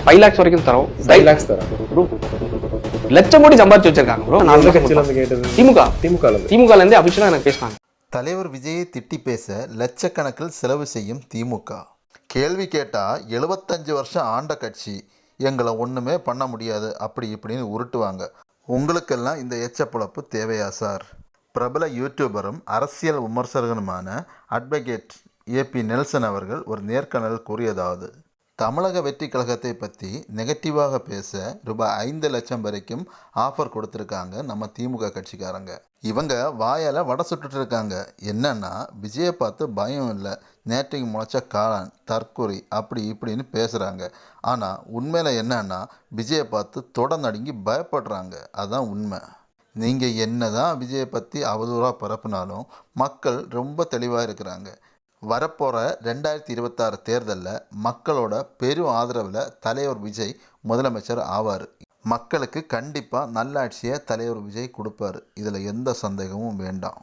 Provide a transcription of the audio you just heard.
5 lakhs வரைக்கும் தரோம். 5 lakhs தரோம் ப்ரோ. லட்சம் கோடி சம்பாதிச்சு வச்சிருக்காங்க ப்ரோ. நான் கட்சியில இருந்து கேட்டது திமுகல இருந்து அபிஷேகா எனக்கு பேசினாங்க. தலைவர் விஜயை திட்டி பேச லட்சக்கணக்கில் செலவு செய்யும் திமுக. கேள்வி கேட்டால் 75 வருஷம் ஆண்ட கட்சி, எங்களை ஒன்றுமே பண்ண முடியாது அப்படி இப்படின்னு உருட்டுவாங்க. உங்களுக்கெல்லாம் இந்த எச்சப்பழப்பு தேவையா சார்? பிரபல யூடியூபரும் அரசியல் விமர்சகருமான அட்வொகேட் ஏபி நெல்சன் அவர்கள் ஒரு நேர்காணல் கூறியதாவது, தமிழக வெற்றி கழகத்தை பற்றி நெகட்டிவாக பேச ரூபாய் 5 லட்சம் வரைக்கும் ஆஃபர் கொடுத்துருக்காங்க நம்ம திமுக கட்சிக்காரங்க. இவங்க வாயால் வடை சுட்டுட்டு இருக்காங்க. என்னன்னா, விஜயை பார்த்து பயம் இல்லை, நேற்றைக்கு முளைச்ச காளான், தற்கொலை அப்படி இப்படின்னு பேசுகிறாங்க. ஆனால் உண்மையில் என்னன்னா, விஜயை பார்த்து தொட நடுங்கி பயப்படுறாங்க. அதுதான் உண்மை. நீங்கள் என்ன தான் விஜயை பற்றி அவதூறாக பரப்புனாலும் மக்கள் ரொம்ப தெளிவாக இருக்கிறாங்க. வரப்போகிற 2026 தேர்தலில் மக்களோட பெரும் ஆதரவில் தலைவர் விஜய் முதலமைச்சர் ஆவார். மக்களுக்கு கண்டிப்பாக நல்லாட்சியை தலைவர் விஜய் கொடுப்பார். இதில் எந்த சந்தேகமும் வேண்டாம்.